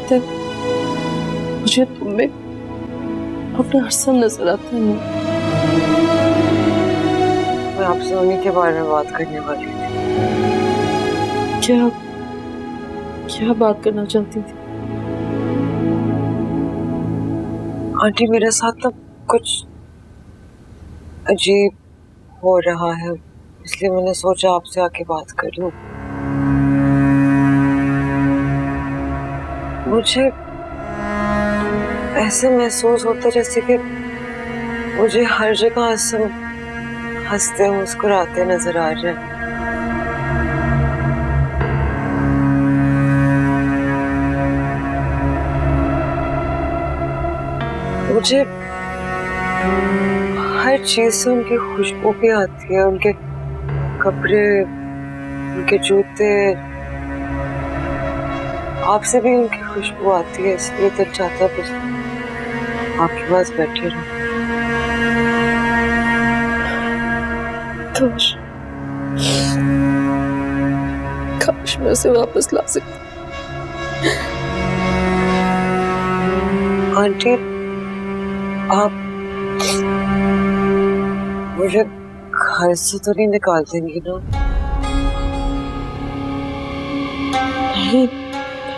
पता है मुझे तुम में अपना हसन नजर आता है। मैं आपसे उन्हीं के बारे में बात करने वाली थी। क्या क्या बात करना चाहती थी? आंटी मेरे साथ तो कुछ अजीब हो रहा है, इसलिए मैंने सोचा आपसे आके बात कर लूं। मुझे ऐसे महसूस होता जैसे कि मुझे हर जगह हंसते मुस्कुराते नजर आ रहे हैं। मुझे हर चीज से उनकी खुशबू भी आती है, उनके कपड़े, उनके जूते, आपसे भी उनकी खुशबू आती है, इसलिए तो चाहता बस आपके पास बैठे रहो। काश काश मैं उसे वापस ला सकती। आंटी आप मुझे घर से तो नहीं निकाल देंगी ना?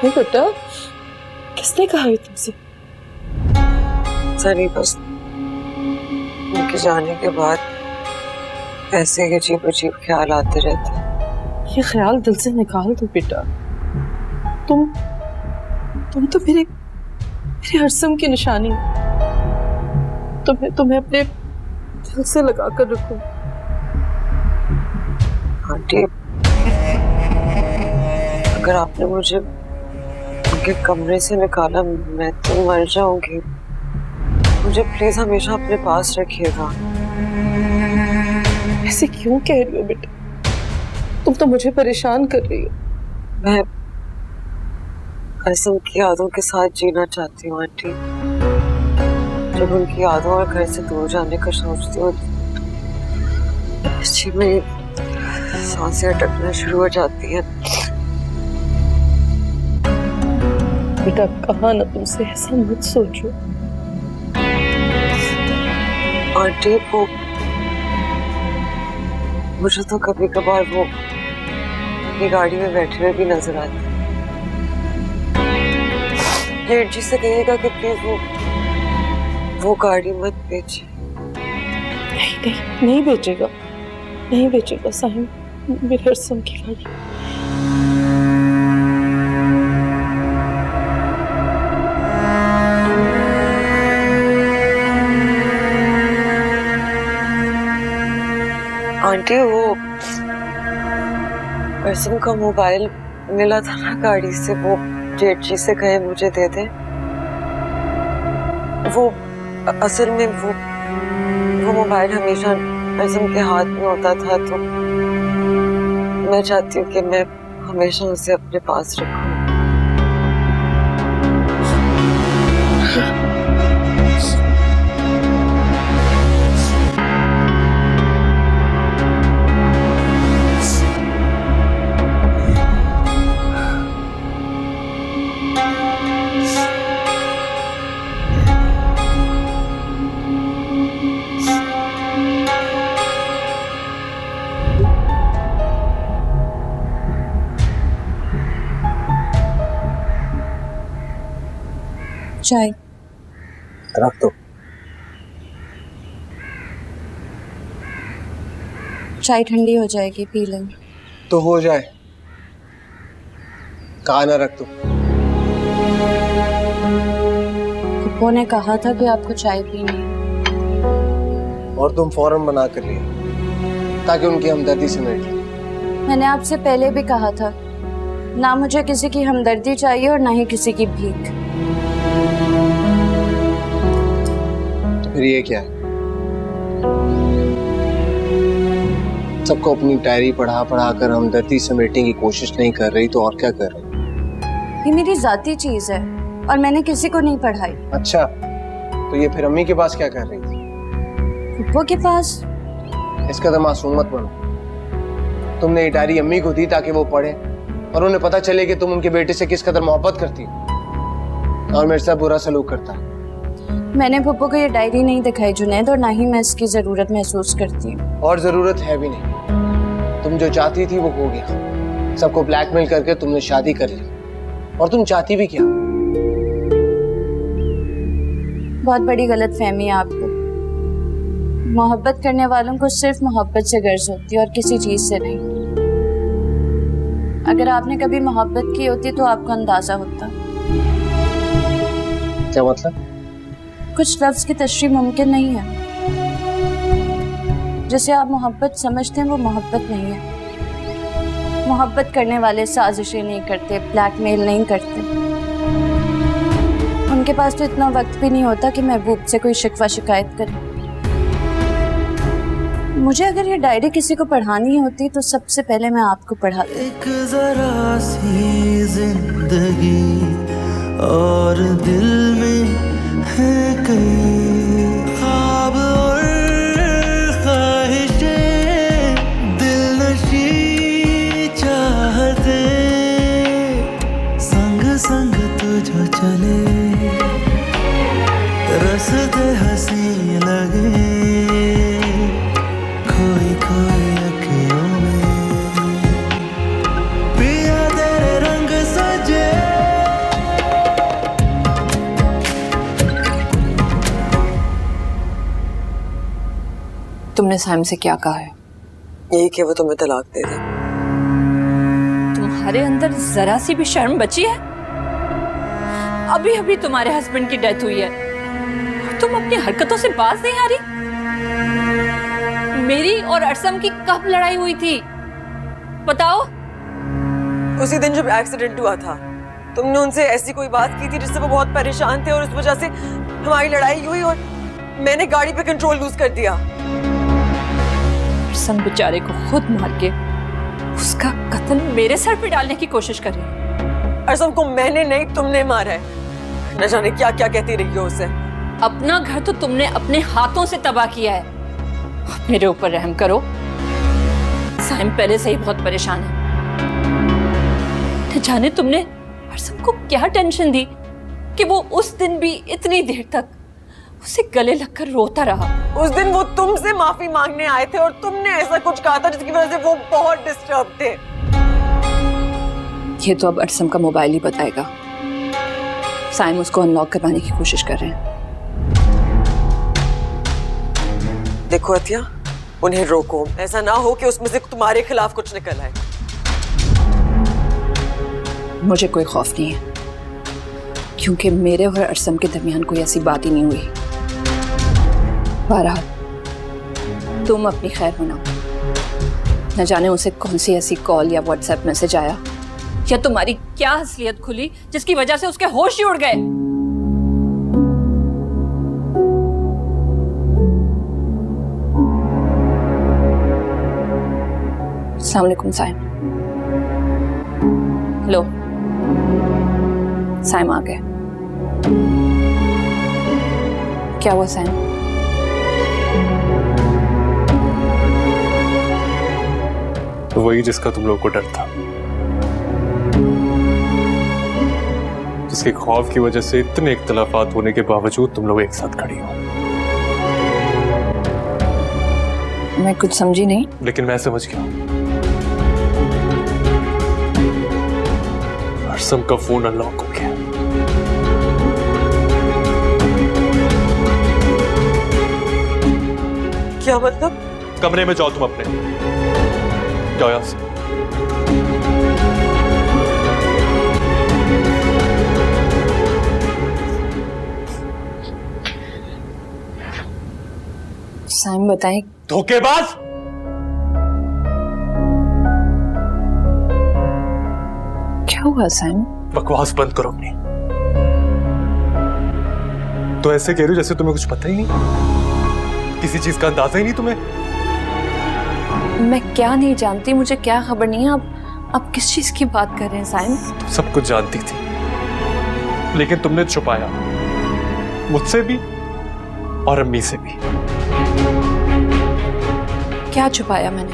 नहीं बेटा, किसने कहा है तुमसे? सरी बस उनके जाने के बाद ऐसे अजीब अजीब ख्याल आते रहते हैं। ये ख्याल दिल से निकाल दो बेटा। तुम तो मेरे हरसम की निशानी हो। तुम्हें अपने दिल से लगा कर रखो। आंटी अगर आपने मुझे उनके कमरे से निकाला, मैं तो मर जाऊंगी। मुझे प्लीज हमेशा अपने पास रखिएगा। ऐसे क्यों कह रही हो बेटा? तुम तो मुझे परेशान कर रही हो। मैं असम की यादों के साथ जीना चाहती हूँ आंटी। जब उनकी यादों और घर से दूर जाने का सोचती हूँ, मेरी सांसें अटकना शुरू हो जाती हैं। बेटा कहा ना तुमसे, ऐसा मत सोचो। आंटी वो मुझे तो कभी कभार वो अपनी गाड़ी में बैठे हुए भी नजर आते। जेठ जी से कहिएगा कि प्लीज वो गाड़ी मत बेचे। नहीं बेचेगा, नहीं बेचेगा साहिब मेरे हरसम की गाड़ी। आंटी वो हरसम का मोबाइल मिला था ना गाड़ी से, वो जेठ जी से कहे मुझे दे दे। वो असल में वो मोबाइल हमेशा हरसम के हाथ में होता था, तो मैं चाहती हूँ कि मैं हमेशा उसे अपने पास रखूं। चाय रख दो। चाय ठंडी हो जाएगी, पी लें। तो हो जाए, कहा ना रख दो। पप्पू ने कहा था कि आपको चाय पीनी है। और तुम फौरन बना कर लिए ताकि उनकी हमदर्दी से मिट ले। मैंने आपसे पहले भी कहा था, ना मुझे किसी की हमदर्दी चाहिए और ना ही किसी की भीख। फिर ये क्या है? सबको अपनी डायरी पढ़ा पढ़ा कर हमदर्दी समेटने की कोशिश नहीं कर रही तो और क्या कर रही? ये मेरी जाती चीज है और मैंने किसी को नहीं पढ़ाई। अच्छा, तो ये फिर अम्मी के पास क्या कर रही थी? पप्पू के पास। इस कदर मासूम मत बनो। तुमने ये डायरी अम्मी को दी ताकि वो पढ़े और उन्हें पता चले कि तुम उनके बेटे से किस कदर मोहब्बत करती हो। और मेरे साथ बुरा सलूक करता है। मैंने पप्पू को ये डायरी नहीं दिखाई जुनैद, और ना ही मैं इसकी जरूरत महसूस करती हूँ। और जरूरत है भी नहीं। तुम जो चाहती थी वो हो गया। सबको ब्लैकमेल करके तुमने शादी कर ली, और तुम चाहती भी क्या? बहुत बड़ी गलतफहमी है आपको। मोहब्बत करने वालों को सिर्फ मोहब्बत से गर्ज होती है और किसी चीज से नहीं। अगर आपने कभी मोहब्बत की होती तो आपको अंदाजा होता। क्या मतलब? कुछ लफ्ज की तशरीह मुमकिन नहीं है। जिसे आप मोहब्बत समझते हैं वो मोहब्बत नहीं है। मोहब्बत करने वाले साजिशें नहीं करते, ब्लैकमेल नहीं करते। उनके पास तो इतना वक्त भी नहीं होता कि महबूब से कोई शिकवा शिकायत करे। मुझे अगर ये डायरी किसी को पढ़ानी होती तो सबसे पहले मैं आपको पढ़ाती। एक जरा सी जिंदगी और दिल में है कई ख्वाब और ख्वाहिशें, दिलनशी चाहते, संग संग तुझो चले, रस्ते हंसी लगे, खोई खोई अखियों में पिया तेरे रंग सजे। तुमने साइम से क्या कहा है? यही कि वो तुम्हें तलाक दे दे। तुम्हारे अंदर जरा सी भी शर्म बची है? अभी अभी तुम्हारे हस्बैंड की डेथ हुई है और तुम अपनी हरकतों से बाज नहीं आ रही। मेरी और अरसम की कब लड़ाई हुई थी बताओ? उसी दिन जब एक्सीडेंट हुआ था, तुमने उनसे ऐसी कोई बात की थी जिससे वो बहुत परेशान थे और उस वजह से हमारी लड़ाई हुई और मैंने गाड़ी पे कंट्रोल लूज कर दिया। अरसम बेचारे को खुद मार के उसका कत्ल मेरे सर पे डालने की कोशिश कर रही है। अरसम को मैंने नहीं तुमने मारा है। न जाने क्या क्या कहती रही हो उसे। अपना घर तो तुमने अपने हाथों से तबाह किया है। मेरे ऊपर रहम करो। साइम पहले से ही बहुत परेशान है। न जाने तुमने अरसम को क्या टेंशन दी कि वो उस दिन भी इतनी देर तक उसे गले लगकर रोता रहा। उस दिन वो तुमसे माफी मांगने आए थे और तुमने ऐसा कुछ कहा था जिसकी वजह से वो बहुत डिस्टर्ब थे। ये तो अब अरसम का मोबाइल ही बताएगा। साइम उसको अनलॉक करवाने की कोशिश कर रहे हैं। देखो अतिया, उन्हें रोको। ऐसा ना हो कि उसमें से तुम्हारे खिलाफ कुछ निकल आए। मुझे कोई खौफ नहीं है, क्योंकि मेरे और अरसम के दरमियान कोई ऐसी बात ही नहीं हुई। बहरहाल तुम अपनी खैर मनाओ। न जाने उसे कौन सी ऐसी कॉल या व्हाट्सएप मैसेज आया या तुम्हारी क्या असलियत खुली जिसकी वजह से उसके होश ही उड़ गए। अस्सलाम वालेकुम साइम। लो, साइम आ गए। क्या हुआ साइम? वही जिसका तुम लोगों को डर था, जिसके खौफ की वजह से इतने इख्तलाफात होने के बावजूद तुम लोग एक साथ खड़ी हो। मैं कुछ समझी नहीं। लेकिन मैं समझ गया। अरसम का फोन अनलॉक हो गया। क्या मतलब? कमरे में जाओ तुम अपने। जाओ यहाँ से। साइम बताएं। धोखेबाज! क्या हुआ साइम? बकवास बंद करो अपनी। तो ऐसे कह रही हो जैसे तुम्हें कुछ पता ही नहीं, किसी चीज का अंदाजा ही नहीं तुम्हें। मैं क्या नहीं जानती, मुझे क्या खबर नहीं है। आप किस चीज की बात कर रहे हैं साइम? तुम सब कुछ जानती थी, लेकिन तुमने छुपाया, मुझसे भी और अम्मी से भी। क्या छुपाया मैंने?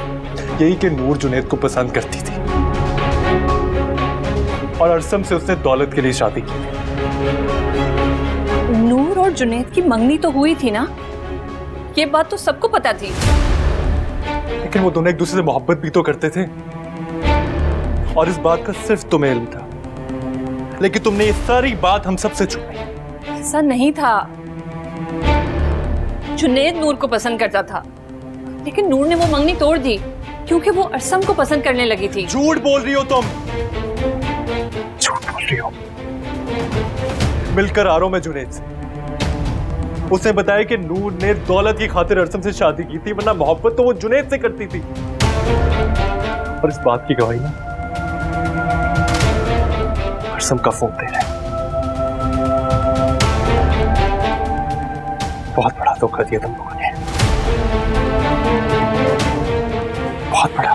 यही कि नूर जुनैद को पसंद करती थी और अरसम से उसने दौलत के लिए शादी की थी। जुनैद की मंगनी तो हुई थी ना, ये बात तो सबको पता थी। लेकिन वो दोनों एक दूसरे से मोहब्बत भी तो करते थे, और इस बात का सिर्फ तुम्हें इल्म था। लेकिन तुमने ये सारी बात हम सबसे छुपाई। ऐसा नहीं था। जुनैद नूर को पसंद करता था, लेकिन नूर ने वो मंगनी तोड़ दी क्योंकि वो अरसम को पसंद करने लगी थी। झूठ बोल रही हो तुम, झूठ बोल रही हो। मिलकर आ रहा हूं मैं जुनैद से। उसने बताया कि नूर ने दौलत की खातिर अरसम से शादी की थी, वरना मोहब्बत तो वो जुनैद से करती थी। और इस बात की गवाही ना अरसम का फोन दे रहा है। बहुत बड़ा धोखा दिया तुम लोगों ने, बहुत बड़ा।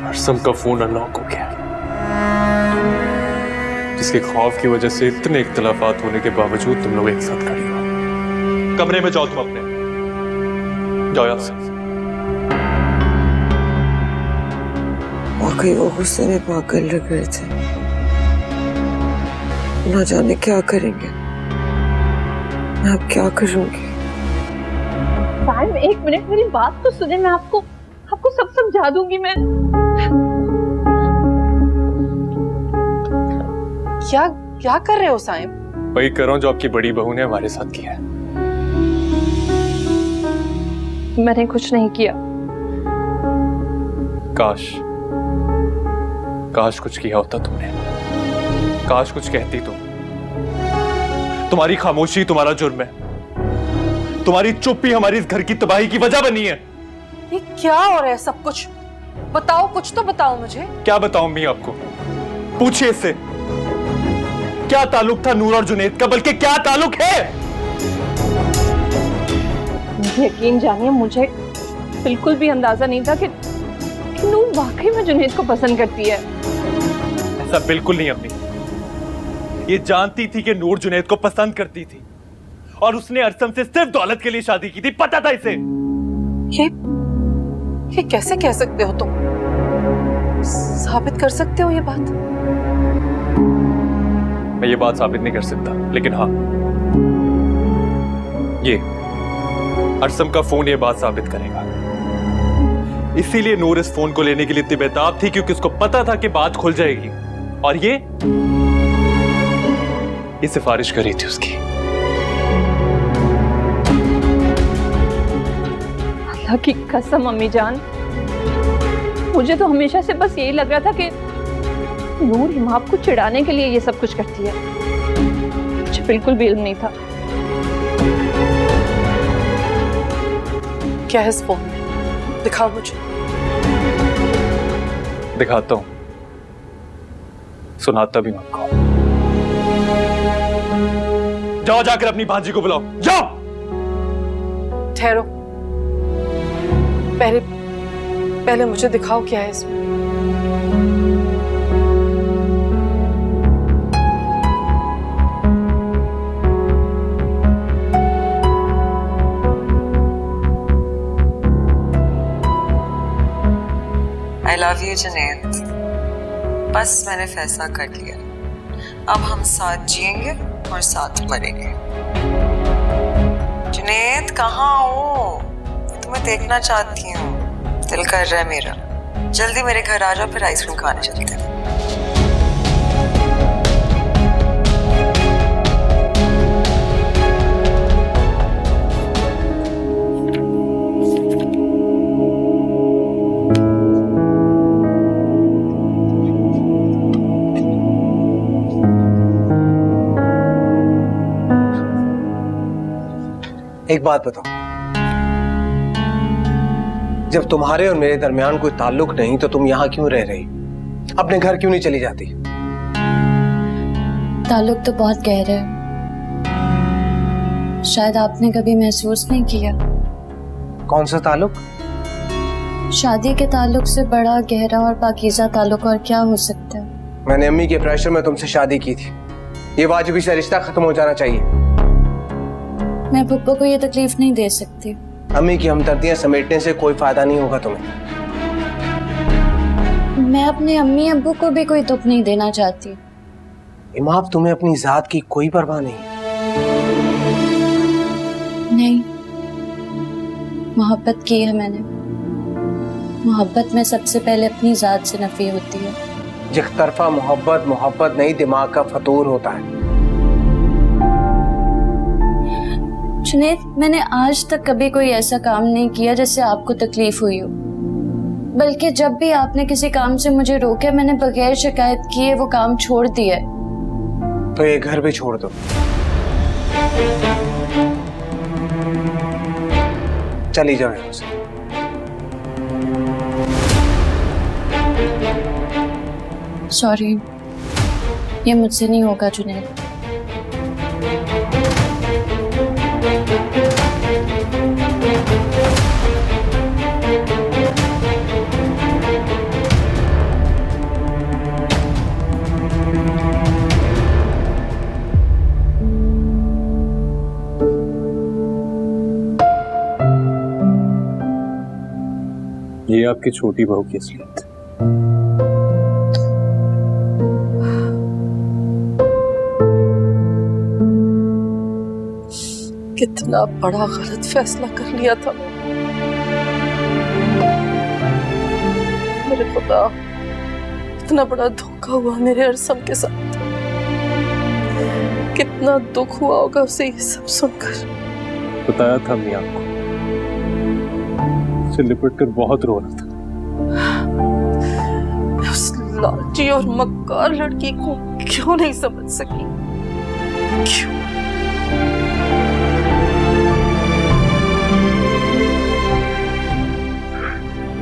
अरसम का फोन अनलॉक हो गया, जिसके खौफ की वजह से इतने इख्तिलाफात होने के बावजूद तुम लोग एक साथ खड़े हो। कमरे में जाओ, तुम अपने जाओ यहाँ से। वाकई वो गुस्से में पागल लग रहे थे, ना जाने क्या करेंगे। मैं अब क्या करूंगी? साइम, एक मिनट मेरी बात तो सुने, मैं आपको सब समझा दूंगी। मैं क्या कर रहे हो साइम? वही कर रहा हूं जो आपकी बड़ी बहू ने हमारे साथ किया है। मैंने कुछ नहीं किया। काश कुछ किया होता तुमने, काश कुछ कहती तुम। तुम्हारी खामोशी तुम्हारा जुर्म है, तुम्हारी चुप्पी हमारी इस घर की तबाही की वजह बनी है। ये क्या हो रहा है सब कुछ? बताओ, कुछ तो बताओ मुझे। क्या बताऊं मैं आपको? पूछिए इससे, क्या ताल्लुक था नूर और जुनैद का, बल्कि क्या ताल्लुक है? यकीन जानिए, मुझे बिल्कुल भी अंदाजा नहीं था कि नूर वाकई में जुनैद को पसंद करती है। ऐसा बिल्कुल नहीं अम्मी, ये जानती थी कि नूर जुनैद को पसंद करती थी, और उसने अरसम से सिर्फ दौलत के लिए शादी की थी। पता था इसे। ये कैसे कह सकते हो तुम? साबित कर सकते हो ये बात? मैं ये बात साबित नहीं कर सकता, लेकिन हाँ, ये अरसम का फोन ये बात साबित करेगा। इसीलिए नूर इस फोन को लेने के लिए इतनी बेताब थी, क्योंकि उसको पता था कि बात खुल जाएगी, और ये सिफारिश करी थी उसकी। अल्लाह की कसम अम्मी जान, मुझे तो हमेशा से बस यही लग रहा था कि नूर हिमाब को चिढ़ाने के लिए ये सब कुछ करती है। मुझे बिल्कुल भी इल्म नहीं था। क्या है इस फोन में? दिखाओ मुझे। दिखाता हूं, सुनाता भी आपको। जाओ, जाकर अपनी भांजी को बुलाओ, जाओ। ठहरो, पहले मुझे दिखाओ क्या है इसमें। I love you Junaid. बस मैंने फैसला कर लिया, अब हम साथ जिएंगे और साथ मरेंगे। जुनैद कहाँ हो? तुम्हें देखना चाहती हूँ, दिल कर रहा है मेरा। जल्दी मेरे घर आ जाओ, फिर आइसक्रीम खाने चलते हैं। एक बात बताओ, जब तुम्हारे और मेरे दरमियान कोई ताल्लुक नहीं तो तुम यहाँ क्यों रह रही? अपने घर क्यों नहीं चली जाती? ताल्लुक तो बहुत गहरा है, शायद आपने कभी महसूस नहीं किया। कौन सा ताल्लुक? शादी के ताल्लुक से बड़ा गहरा और पाकीज़ा ताल्लुक और क्या हो सकता है? मैंने अम्मी के प्रेशर में तुमसे शादी की थी, ये वाजिबी से रिश्ता खत्म हो जाना चाहिए। मैं पप्पा को ये तकलीफ नहीं दे सकती। अम्मी की हमदर्दियां समेटने से कोई फायदा नहीं होगा तुम्हें। मैं अपने अम्मी अब्बू को भी कोई दुख नहीं देना चाहती। इमाम, तुम्हें अपनी जात की कोई परवाह नहीं? नहीं, मोहब्बत की है मैंने। मोहब्बत में सबसे पहले अपनी जात से नफी होती है। एक तरफा मोहब्बत मोहब्बत नहीं, दिमाग का फतूर होता है। जुनैद, मैंने आज तक कभी कोई ऐसा काम नहीं किया जिससे आपको तकलीफ हुई हो। बल्कि जब भी आपने किसी काम से मुझे रोका, मैंने बगैर शिकायत किए वो काम छोड़ दिया। तो ये घर भी छोड़ दो। चली जाओ यहाँ से। सॉरी, ये मुझसे नहीं होगा जुनैद। ये आपकी छोटी बहू की असलियत। कितना बड़ा गलत फैसला कर लिया था। मेरे खुदा, इतना बड़ा धोखा हुआ मेरे अरसम के साथ। कितना दुख हुआ होगा उसे ये सब सुनकर। बताया था मैं आपको, उसे लिपट कर बहुत रो रहा था। मैं उस लालची और मक्कार लड़की को क्यों नहीं समझ सकी? क्यों?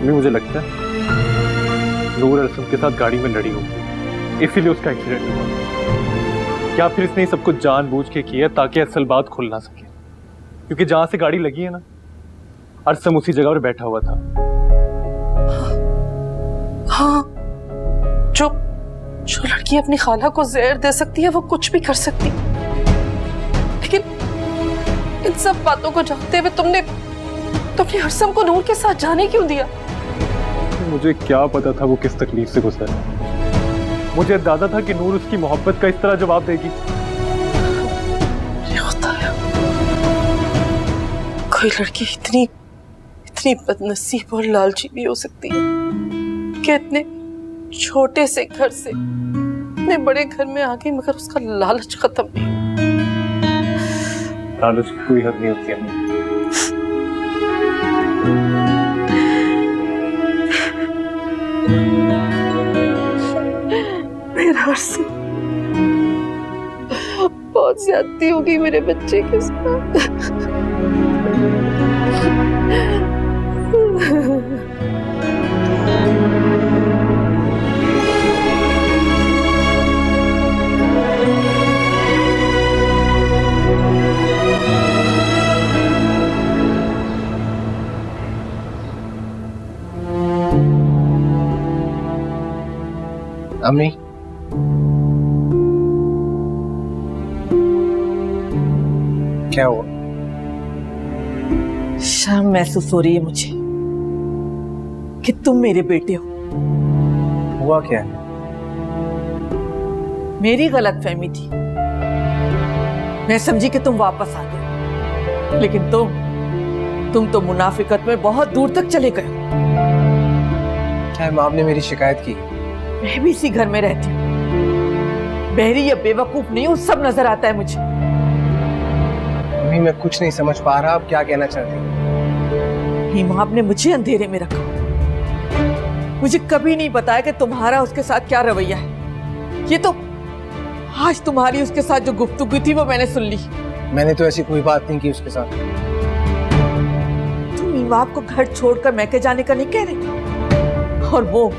मुझे लगता है नूर अरसम के साथ गाड़ी में लड़ी होगी, इसीलिए उसका एक्सीडेंट हुआ। क्या फिर इसने सब कुछ जानबूझ के किया ताकि असल बात खुल ना सके? क्योंकि जहां से गाड़ी लगी है ना, अरसम उसी जगह पर बैठा हुआ था। हाँ, जो लड़की अपनी खाला को जहर दे सकती है वो कुछ भी कर सकती। लेकिन इन सब बातों को जानते हुए तुमने अरसम को नूर के साथ जाने क्यों दिया? मुझे क्या पता था वो किस तकलीफ से गुजर है। मुझे अंदाजा था कि नूर उसकी मोहब्बत का इस तरह जवाब देगी। ये होता है, कोई लड़की इतनी बदनसीब और लालची भी हो सकती है कि इतने छोटे से घर से इतने बड़े घर में आ गई, मगर उसका लालच खत्म नहीं। लालच की कोई हद नहीं होती है। मेरा अरसम, बहुत ज्यादती होगी मेरे बच्चे के साथ। अम्मी, क्या हुआ? शर्म महसूस हो रही है मुझे कि तुम मेरे बेटे हो। हुआ क्या है? मेरी गलतफहमी थी। मैं समझी कि तुम वापस आ गए, लेकिन तुम तो मुनाफिकत में बहुत दूर तक चले गए। क्या इमाम ने मेरी शिकायत की? मैं भी इसी घर में रहती हूँ। बहरी या बेवकूफ नहीं हूँ, सब नजर आता है मुझे। अम्मी, मैं कुछ नहीं समझ पा रहा, आप क्या कहना चाहती हैं? इमाम ने मुझे अंधेरे में रखा। मुझे कभी नहीं बताया कि तुम्हारा उसके साथ क्या रवैया है। ये तो आज तुम्हारी उसके साथ जो गुफ्तगू थी वो मैंने सुन ली। मैंने तो ऐसी कोई बात नहीं की उसके साथ। तुम इमाम को घर छोड़कर मैके जाने का नहीं कह रही, और वो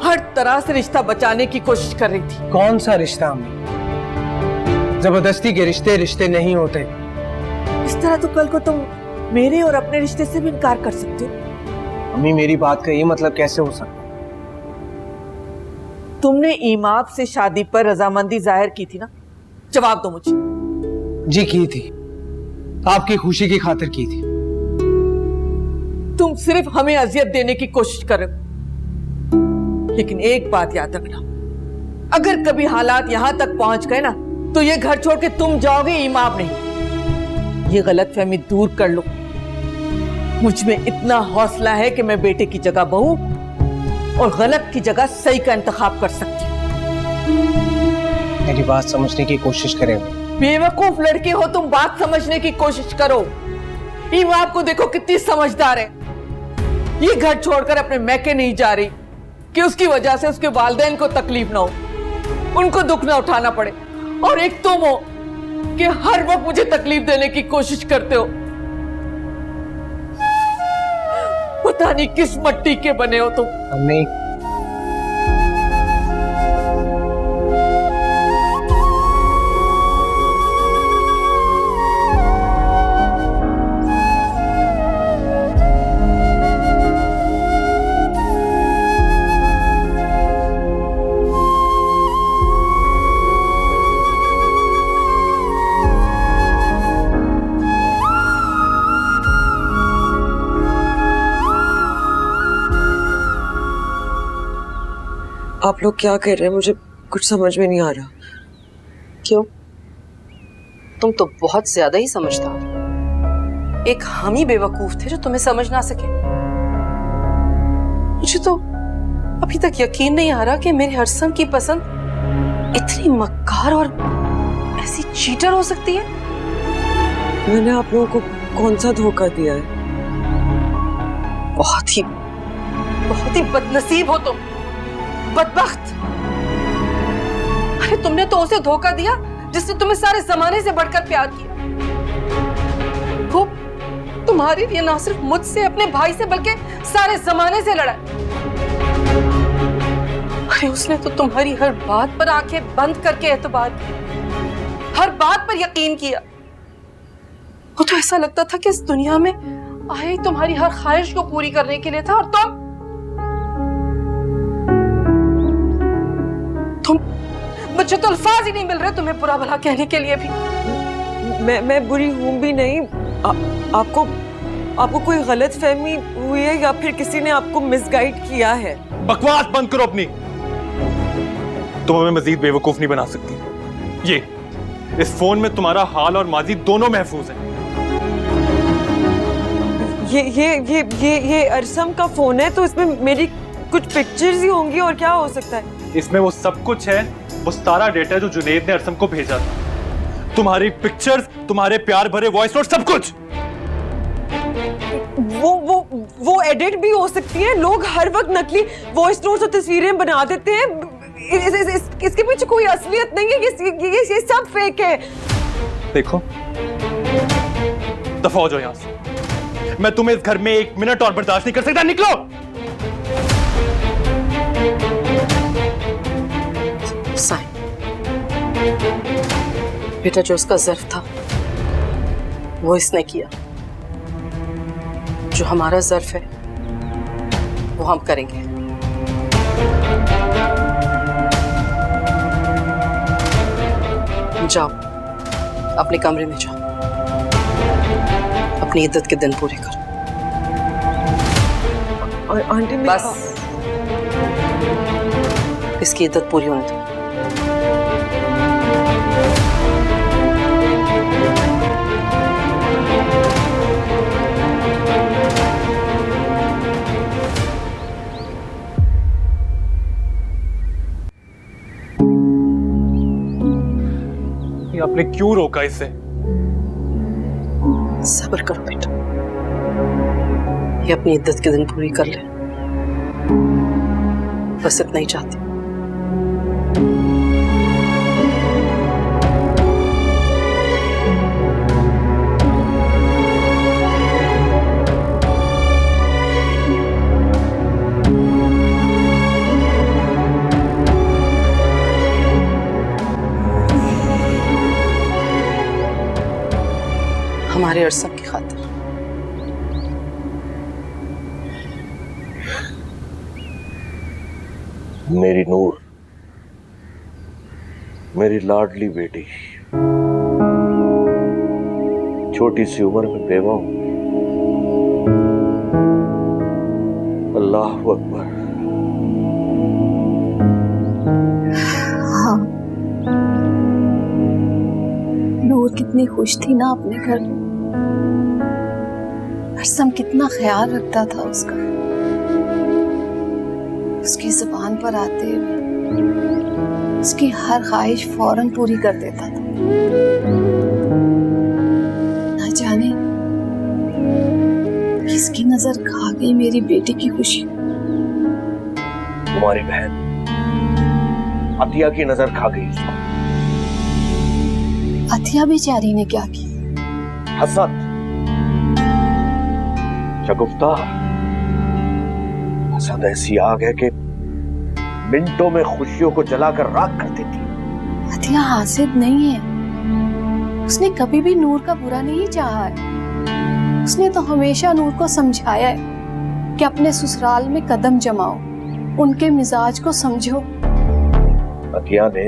हर तरह से रिश्ता बचाने की कोशिश कर रही थी। कौन सा रिश्ता अम्मी? जबरदस्ती के रिश्ते नहीं होते। इस तरह तो कल को तुम मेरे और अपने रिश्ते से भी इनकार कर सकते हो। अम्मी, मेरी बात का ये मतलब कैसे हो सकता? तुमने इमाम से शादी पर रजामंदी जाहिर की थी ना? जवाब दो मुझे। जी की थी, आपकी खुशी की खातिर की थी। तुम सिर्फ हमें अजियत देने की कोशिश कर रहे हो। लेकिन एक बात याद रखना, अगर कभी हालात यहां तक पहुंच गए ना तो ये घर छोड़ के तुम जाओगे, इमाम नहीं। ये गलतफहमी दूर कर लो। मुझ में इतना हौसला है कि मैं बेटे की जगह बहू और गलत की जगह सही का इंतखाब कर सकती हूँ। मेरी बात समझने की कोशिश करें। बेवकूफ लड़के हो तुम, बात समझने की कोशिश करो। इमाम को देखो कितनी समझदार है। ये घर छोड़कर अपने मैके नहीं जा रही कि उसकी वजह से उसके वालिदैन को तकलीफ ना हो, उनको दुख ना उठाना पड़े। और एक तुम हो कि हर वक्त मुझे तकलीफ देने की कोशिश करते हो। पता नहीं किस मट्टी के बने हो तुम। हमने आप लोग क्या कर रहे हैं? मुझे कुछ समझ में नहीं आ रहा। क्यों? तुम तो बहुत ज्यादा ही समझदार। एक हम ही बेवकूफ थे जो तुम्हें समझ ना सके। मुझे तो अभी तक यकीन नहीं आ रहा कि मेरे हरसम की पसंद इतनी मक्कार और ऐसी चीटर हो सकती है। मैंने आप लोगों को कौन सा धोखा दिया है? बहुत ही बदनसीब हो तुम, बदबख्त। अरे तुमने तो उसे धोखा दिया जिसने तुम्हें सारे जमाने से बढ़कर प्यार किया। वो तुम्हारे लिए ना सिर्फ मुझसे, अपने भाई से, बल्कि सारे जमाने से लड़ा। अरे उसने तो तुम्हारी हर बात पर आंखें बंद करके एतबार किया, हर बात पर यकीन किया। वो तो ऐसा लगता था कि इस दुनिया में आया ही तुम्हारी हर ख्वाहिश को पूरी करने के लिए था। और तुम मुझे तो अल्फाज ही नहीं मिल रहे तुम्हें बुरा भला कहने के लिए भी। मैं बुरी हूं भी नहीं। आपको कोई गलत फहमी हुई है या फिर किसी ने आपको मिसगाइड किया है? बकवास बंद करो अपनी। तुम हमें मजीद बेवकूफ नहीं बना सकती। ये इस फोन में तुम्हारा हाल और माजी दोनों महफूज है। ये अरसम का फोन है, तो इसमें मेरी कुछ पिक्चर्स ही होंगी और क्या हो सकता है? इसमें वो सब कुछ है, वो सारा डेटा जो जुनेद ने अरसम को भेजा था। तुम्हारी पिक्चर्स, तुम्हारे प्यार भरे वॉइस नोट, सब कुछ। वो एडिट भी हो सकती है। लोग हर वक्त नकली वॉइस नोट्स और तस्वीरें बना देते हैं। इसके पीछे कोई असलियत नहीं है। ये सब फेक है। देखो, दफा हो जाओ यहां से। मैं तुम्हें इस घर में एक मिनट और बर्दाश्त नहीं कर सकता। निकलो। साइन, बेटा जो उसका ज़र्फ था वो इसने किया। जो हमारा ज़र्फ है वो हम करेंगे। जाओ अपने कमरे में जाओ, अपनी इद्दत के दिन पूरे करो। और आंटी बस इसकी इद्दत पूरी होने दो। आपने क्यों रोका इसे? सब्र करो बेटा, ये अपनी इद्दत के दिन पूरी कर ले। बस इतना ही चाहती। हमारे अरसम की खातिर। मेरी नूर, मेरी लाडली बेटी, छोटी सी उम्र में बेवा हूं। अल्लाह अकबर। कितनी खुश थी ना अपने घर में। अरसम कितना ख्याल रखता था उसका, उसकी जुबान पर आते हुए उसकी हर ख्वाहिश फौरन पूरी कर देता था। ना जाने किसकी नजर खा गई मेरी बेटी की खुशी। तुम्हारी बहन अतिया की नजर खा गई उसको। अतिया बेचारी ने क्या की? हसद, शगुफ्ता, हसद ऐसी आग है कि मिनटों में खुशियों को जलाकर राख कर देती है। अतिया हासिद नहीं है, उसने कभी भी नूर का बुरा नहीं चाहा है। उसने तो हमेशा नूर को समझाया है कि अपने ससुराल में कदम जमाओ, उनके मिजाज को समझो। अतिया ने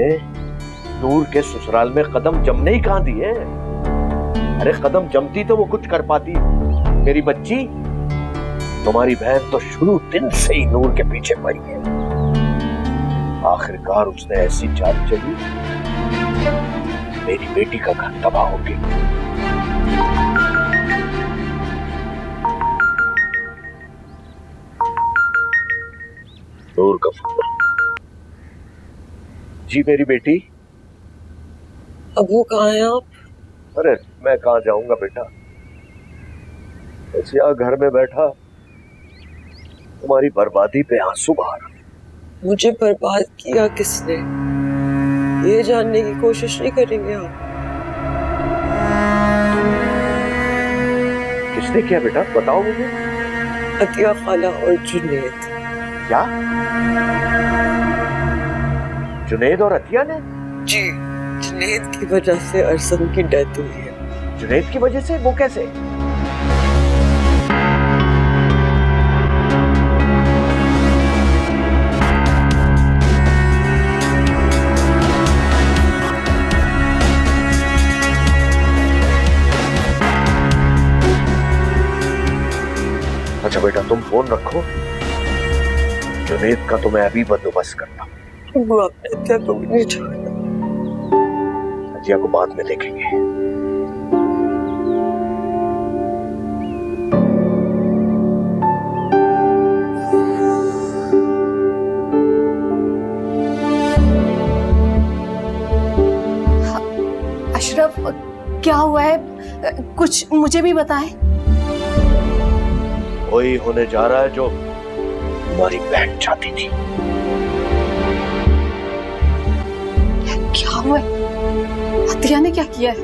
नूर के ससुराल में कदम जमने ही कहां दिए? अरे कदम जमती तो वो कुछ कर पाती। मेरी बच्ची, तुम्हारी बहन तो शुरू दिन से ही नूर के पीछे पड़ी है। आखिरकार उसने ऐसी चाल चली, मेरी बेटी का घर तबाह हो गया। नूर का फोन। जी मेरी बेटी। अबू कहाँ हैं आप? अरे मैं कहाँ जाऊंगा बेटा, बस यहाँ घर में बैठा तुम्हारी बर्बादी पे आंसू बहा रहा। मुझे बर्बाद किया किसने, ये जानने की कोशिश नहीं करेंगे आप? किसने किया बेटा, बताओ मुझे। अतिया खाला और जुनैद। क्या? जुनैद और अतिया ने? जी, जुनैद की वजह से अरसम की डेथ हुई है। जुनैद की वजह से? वो कैसे? अच्छा बेटा तुम फोन रखो, जुनैद का तो मैं अभी बंदोबस्त करता हूँ। वो आपने अतिया को भी नहीं छोड़ा। अतिया को बाद में देखेंगे। अशरफ, क्या हुआ है? कुछ मुझे भी बताएं। वही होने जा रहा है जो तुम्हारी बहन चाहती थी। क्या हुआ? अतिया ने क्या किया है?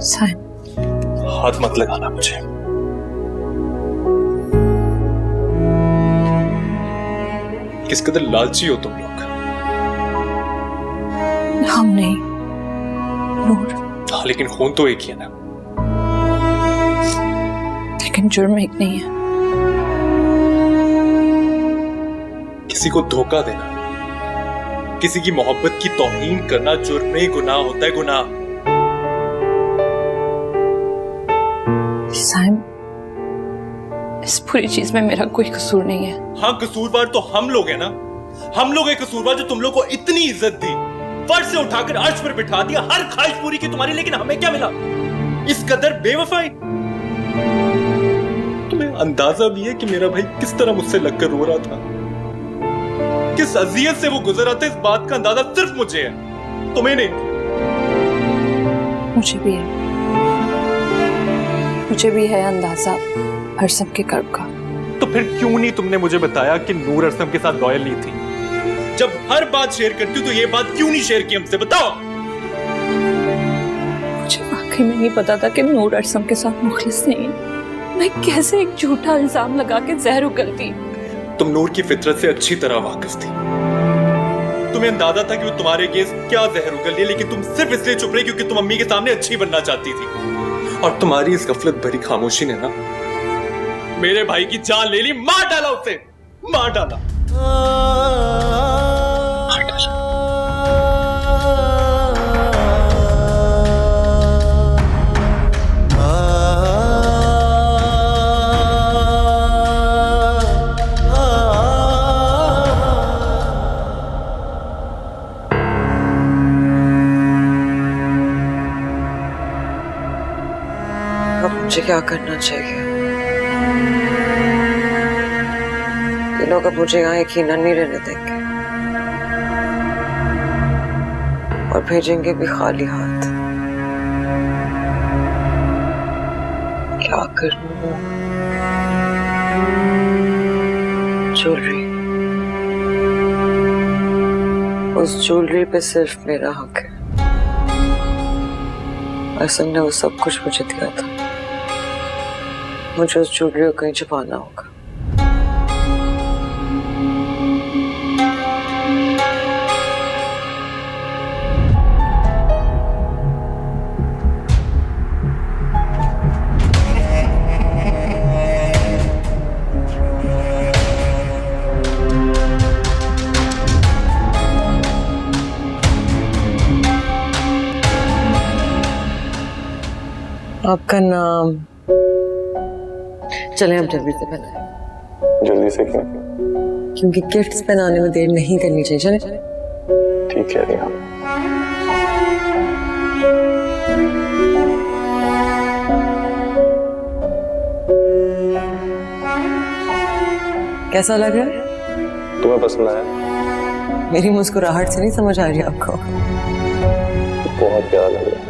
साइम, हाथ मत लगाना मुझे। किस कदर लालची हो तुम लोग। हम नहीं, नूर। हाँ लेकिन खून तो एक ही है ना। लेकिन जुर्म एक नहीं है। किसी को धोखा देना, किसी की मोहब्बत की तौहीन करना जुर्म नहीं, गुनाह होता है, गुनाह। साइम, इस पूरी चीज में मेरा कोई कसूर नहीं है। हाँ कसूरवार तो हम लोग हैं ना। हम लोग एक कसूरवार जो तुम लोग को इतनी इज्जत दी, फर्श से उठाकर अर्श पर बिठा दिया, हर ख्वाहिश पूरी की तुम्हारी, लेकिन हमें क्या मिला? इस कदर बेवफाई। तुम्हें अंदाजा भी है कि मेरा भाई किस तरह मुझसे लगकर रो रहा था, किस अजियत से वो गुजर रहा था? इस बात का अंदाजा सिर्फ मुझे है, तुम्हें नहीं। मुझे भी है, मुझे भी है अंदाजा अरसम के कर्ब का। तो फिर क्यों नहीं तुमने मुझे बताया कि नूर अरसम के साथ लॉयल नहीं थी? जब हर बात शेयर करती हो तो ये बात क्यों नहीं शेयर की हमसे, बताओ। मुझे वाकई में नहीं पता था कि नूर अरसम के साथ मुखलिस नहीं है। मैं कैसे एक झूठा इल्जाम लगा के जहर उगलती। तुम नूर की फितरत से अच्छी तरह वाकिफ थी। तुम्हें अंदाजा था कि वो तुम्हारे केस क्या जहर उगल रही है, लेकिन तुम सिर्फ इसलिए चुप रही क्योंकि तुम अम्मी के सामने अच्छी बनना चाहती थी। और तुम्हारी इस गफलत भरी खामोशी ने ना मेरे भाई की जान ले ली, मार डाला उसे, मार डाला। मुझे क्या करना चाहिए? ये लोग अब मुझे यहाँ यकीनन नहीं रहने देंगे और भेजेंगे भी खाली हाथ। क्या करूं? ज्वेलरी, उस ज्वेलरी पे सिर्फ मेरा हक है। अरसम ने वो सब कुछ मुझे दिया था, मुझे उस ज्वेलरी को कहीं छुपाना होगा। आपका नाम? चलें हम जल्दी से बनाएं। जल्दी से क्यों? क्योंकि गिफ्ट्स बनाने में देर नहीं करनी चाहिए। चलें चलें। ठीक है रिया। कैसा लग रहा है? तुम्हें पसंद आया? मेरी मुस्कुराहट से नहीं समझ आ रही आपको? बहुत प्यारा लग रहा है।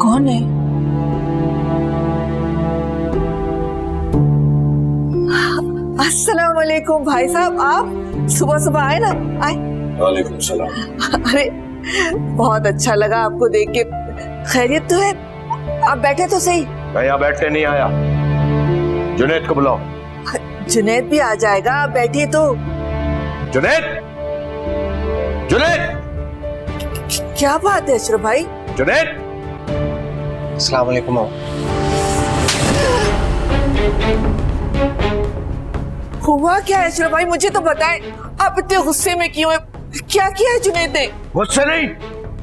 कौन है? अस्सलाम वालेकुम भाई साहब, आप सुबह सुबह आए ना? आए। वालेकुम सलाम। अरे बहुत अच्छा लगा आपको देख के। खैरियत तो है? आप बैठे तो सही। मैं यहाँ बैठने नहीं आया, जुनैद को बुलाओ। जुनैद भी आ जाएगा, आप बैठिए तो। जुनैद, जुनैद, क्या बात है अशरफ भाई? जुनैद। अस्सलाम वालेकुम। हुआ क्या है अशरफ भाई, मुझे तो बताएं। आप इतने गुस्से में क्यों हैं? क्या किया है जुनैद ने? मुझसे नहीं,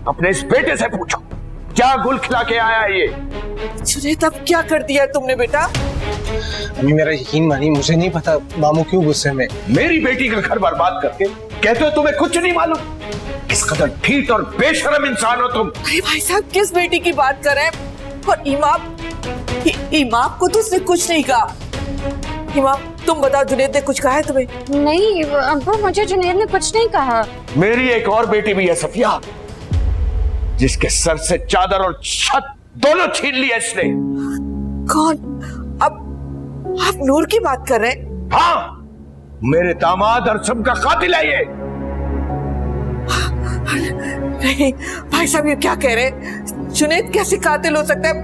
अपने इस बेटे से पूछो, क्या गुल खिला के आया है ये? जुनैद अब क्या कर दिया है तुमने बेटा? अम्मी मेरा यकीन मानिए, मुझे नहीं पता मामू क्यों गुस्से में। मेरी बेटी का घर बर्बाद करके कहते हो तुम्हें कुछ नहीं मालूम? किस कदर ठीक और बेशरम इंसान हो तुम। अरे भाई साहब, किस बेटी की बात कर रहे हैं? और इमाम को तो उसने कुछ नहीं कहा। इमाम तुम बताओ, जुनैद ने कुछ कहा है तुम्हें? नहीं अब्बू, मुझे जुनैद ने कुछ नहीं कहा। मेरी एक और बेटी भी है सफिया, जिसके सर से चादर और छत दोनों छीन लिया इसने। कौन? अब आप नूर की बात कर रहे हैं? हाँ, मेरे दामाद अरसम का कातिल है ये। नहीं भाई साहब, ये क्या कह रहे हैं? जुनैद कैसे कातिल हो सकता है?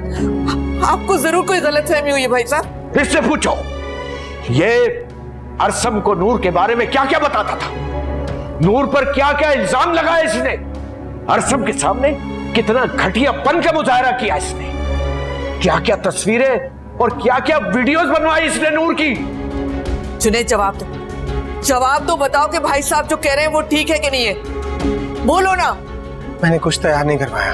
आपको जरूर कोई गलतफहमी हुई है भाई साहब। इससे पूछो, ये अरसम को नूर के बारे में क्या क्या बताता था, नूर पर क्या क्या इल्जाम लगाया इसने, अरसम के सामने कितना घटियापन का मुजाहरा किया इसने, क्या क्या तस्वीरें और क्या क्या वीडियोस बनवाई इसने नूर की। जुनैद जवाब दो, जवाब दो, बताओ कि भाई साहब जो कह रहे हैं वो ठीक है कि नहीं है? बोलो ना। मैंने कुछ तैयार नहीं करवाया।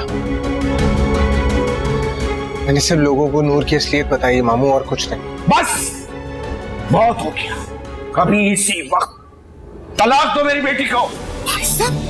मैंने सिर्फ लोगों को नूर की असलियत बताई मामू, और कुछ नहीं। बस बहुत हो गया, कभी इसी वक्त तलाक दो मेरी बेटी को। भाई साहब